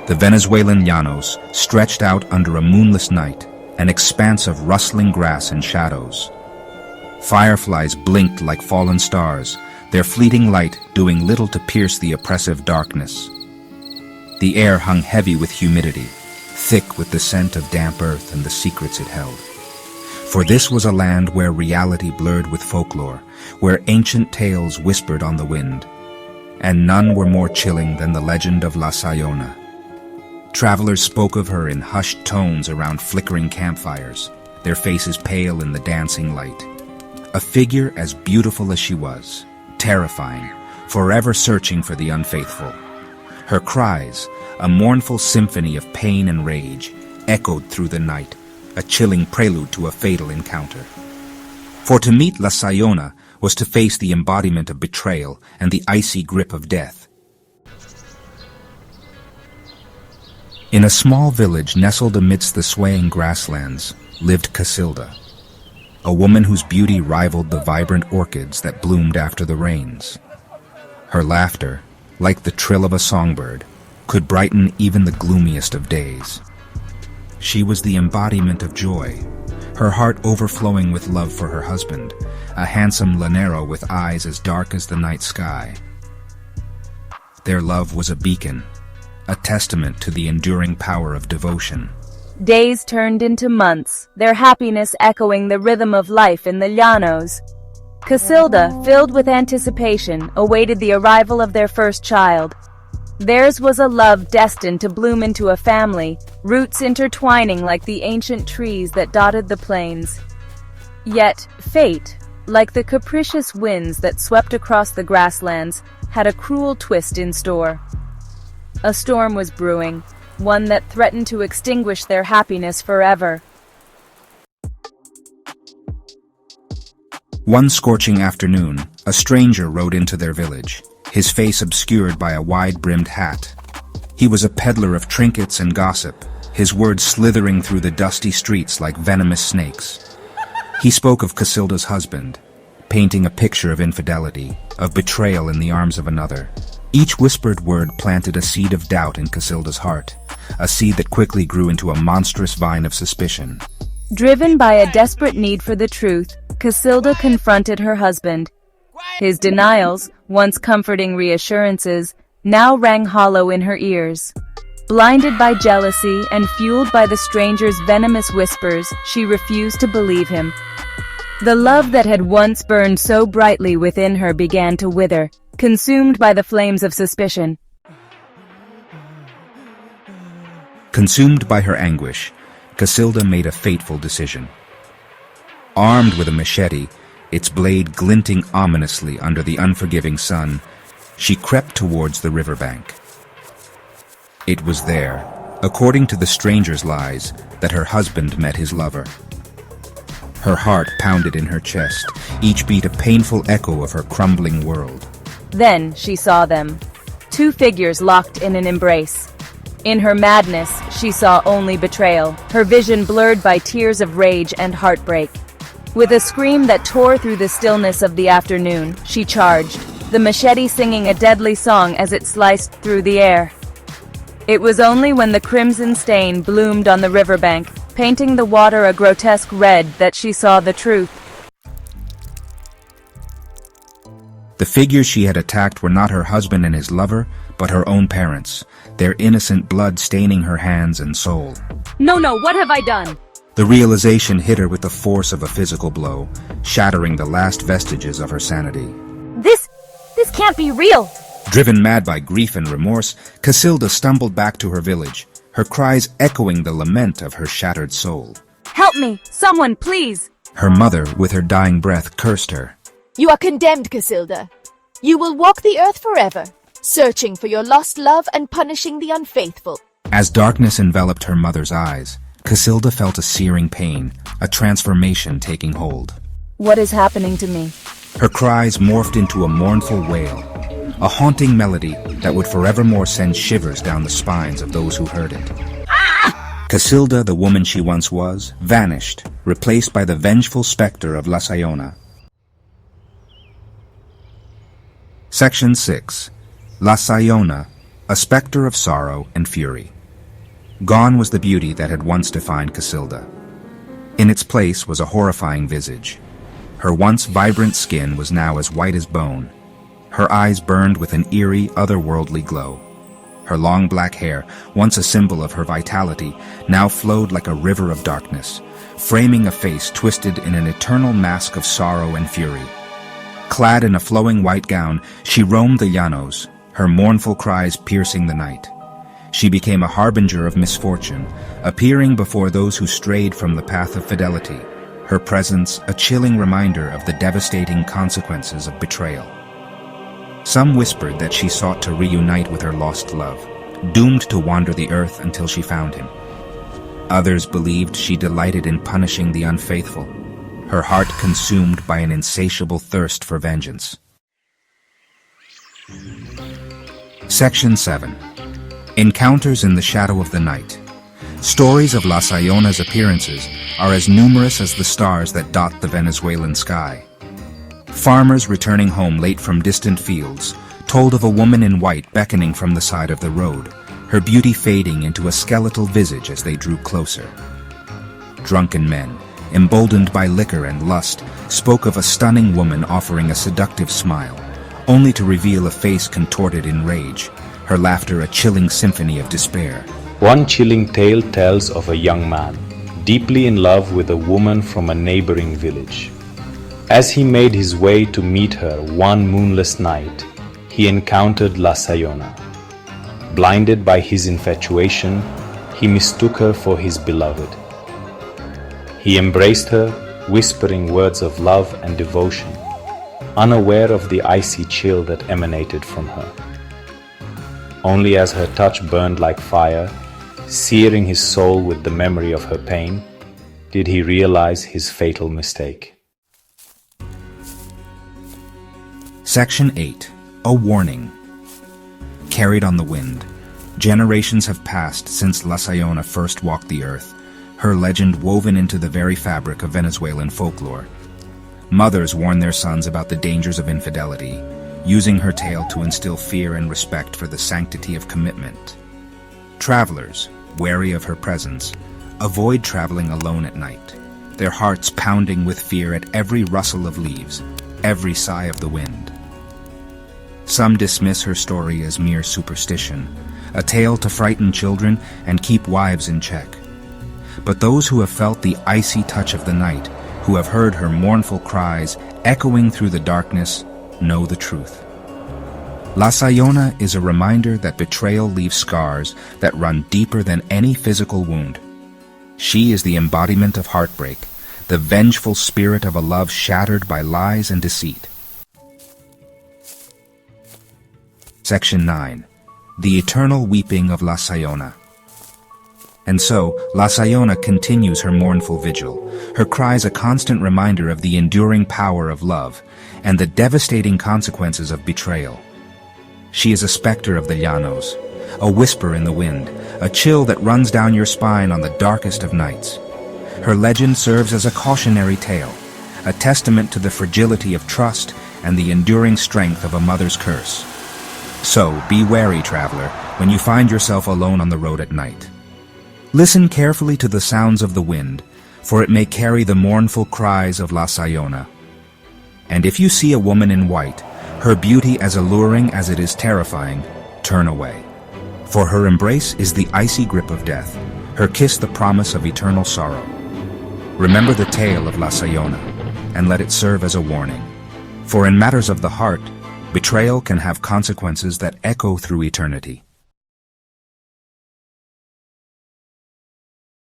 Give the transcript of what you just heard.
The Venezuelan llanos stretched out under a moonless night, an expanse of rustling grass and shadows. Fireflies blinked like fallen stars, their fleeting light doing little to pierce the oppressive darkness. The air hung heavy with humidity, thick with the scent of damp earth and the secrets it held. For this was a land where reality blurred with folklore, where ancient tales whispered on the wind. And none were more chilling than the legend of La Sayona. Travelers spoke of her in hushed tones around flickering campfires, their faces pale in the dancing light. A figure as beautiful as she was, terrifying, forever searching for the unfaithful. Her cries, a mournful symphony of pain and rage, echoed through the night, a chilling prelude to a fatal encounter. For to meet La Sayona was to face the embodiment of betrayal and the icy grip of death. In a small village nestled amidst the swaying grasslands lived Casilda, a woman whose beauty rivaled the vibrant orchids that bloomed after the rains. Her laughter, like the trill of a songbird, could brighten even the gloomiest of days. She was the embodiment of joy, her heart overflowing with love for her husband, a handsome llanero with eyes as dark as the night sky. Their love was a beacon, a testament to the enduring power of devotion. Days turned into months, their happiness echoing the rhythm of life in the llanos. Casilda, filled with anticipation, awaited the arrival of their first child. Theirs was a love destined to bloom into a family, roots intertwining like the ancient trees that dotted the plains. Yet, fate, like the capricious winds that swept across the grasslands, had a cruel twist in store. A storm was brewing, one that threatened to extinguish their happiness forever. One scorching afternoon, a stranger rode into their village, his face obscured by a wide-brimmed hat. He was a peddler of trinkets and gossip, his words slithering through the dusty streets like venomous snakes. He spoke of Casilda's husband, painting a picture of infidelity, of betrayal in the arms of another. Each whispered word planted a seed of doubt in Casilda's heart, a seed that quickly grew into a monstrous vine of suspicion. Driven by a desperate need for the truth, Casilda confronted her husband. His denials, once comforting reassurances, now rang hollow in her ears. Blinded by jealousy and fueled by the stranger's venomous whispers, she refused to believe him. The love that had once burned so brightly within her began to wither, consumed by the flames of suspicion. Consumed by her anguish, Casilda made a fateful decision. Armed with a machete, its blade glinting ominously under the unforgiving sun, she crept towards the riverbank. It was there, according to the stranger's lies, that her husband met his lover. Her heart pounded in her chest, each beat a painful echo of her crumbling world. Then she saw them. Two figures locked in an embrace. In her madness, she saw only betrayal, her vision blurred by tears of rage and heartbreak. With a scream that tore through the stillness of the afternoon, she charged, the machete singing a deadly song as it sliced through the air. It was only when the crimson stain bloomed on the riverbank, painting the water a grotesque red, that she saw the truth. The figures she had attacked were not her husband and his lover, but her own parents, their innocent blood staining her hands and soul. No, what have I done? The realization hit her with the force of a physical blow, shattering the last vestiges of her sanity. This can't be real! Driven mad by grief and remorse, Casilda stumbled back to her village, her cries echoing the lament of her shattered soul. Help me! Someone, please! Her mother, with her dying breath, cursed her. You are condemned, Casilda. You will walk the earth forever, searching for your lost love and punishing the unfaithful. As darkness enveloped her mother's eyes, Casilda felt a searing pain, a transformation taking hold. What is happening to me? Her cries morphed into a mournful wail, a haunting melody that would forevermore send shivers down the spines of those who heard it. Casilda, the woman she once was, vanished, replaced by the vengeful specter of La Sayona. Section 6. La Sayona, a specter of sorrow and fury. Gone was the beauty that had once defined Casilda. In its place was a horrifying visage. Her once vibrant skin was now as white as bone. Her eyes burned with an eerie, otherworldly glow. Her long black hair, once a symbol of her vitality, now flowed like a river of darkness, framing a face twisted in an eternal mask of sorrow and fury. Clad in a flowing white gown, she roamed the llanos, her mournful cries piercing the night. She became a harbinger of misfortune, appearing before those who strayed from the path of fidelity, her presence a chilling reminder of the devastating consequences of betrayal. Some whispered that she sought to reunite with her lost love, doomed to wander the earth until she found him. Others believed she delighted in punishing the unfaithful, her heart consumed by an insatiable thirst for vengeance. Section 7. Encounters in the Shadow of the Night. Stories of La Sayona's appearances are as numerous as the stars that dot the Venezuelan sky. Farmers returning home late from distant fields told of a woman in white beckoning from the side of the road, her beauty fading into a skeletal visage as they drew closer. Drunken men, emboldened by liquor and lust, spoke of a stunning woman offering a seductive smile, only to reveal a face contorted in rage, her laughter a chilling symphony of despair. One chilling tale tells of a young man, deeply in love with a woman from a neighboring village. As he made his way to meet her one moonless night, he encountered La Sayona. Blinded by his infatuation, he mistook her for his beloved. He embraced her, whispering words of love and devotion, unaware of the icy chill that emanated from her. Only as her touch burned like fire, searing his soul with the memory of her pain, did he realize his fatal mistake. Section 8. A Warning. Carried on the wind. Generations have passed since La Sayona first walked the earth, her legend woven into the very fabric of Venezuelan folklore. Mothers warn their sons about the dangers of infidelity, using her tale to instill fear and respect for the sanctity of commitment. Travelers, wary of her presence, avoid traveling alone at night, their hearts pounding with fear at every rustle of leaves, every sigh of the wind. Some dismiss her story as mere superstition, a tale to frighten children and keep wives in check. But those who have felt the icy touch of the night, who have heard her mournful cries echoing through the darkness, know the truth. La Sayona is a reminder that betrayal leaves scars that run deeper than any physical wound. She is the embodiment of heartbreak, the vengeful spirit of a love shattered by lies and deceit. Section 9. The Eternal Weeping of La Sayona. And so, La Sayona continues her mournful vigil, her cries a constant reminder of the enduring power of love and the devastating consequences of betrayal. She is a specter of the llanos, a whisper in the wind, a chill that runs down your spine on the darkest of nights. Her legend serves as a cautionary tale, a testament to the fragility of trust and the enduring strength of a mother's curse. So, be wary, traveler, when you find yourself alone on the road at night. Listen carefully to the sounds of the wind, for it may carry the mournful cries of La Sayona. And if you see a woman in white, her beauty as alluring as it is terrifying, turn away. For her embrace is the icy grip of death, her kiss the promise of eternal sorrow. Remember the tale of La Sayona, and let it serve as a warning. For in matters of the heart, betrayal can have consequences that echo through eternity.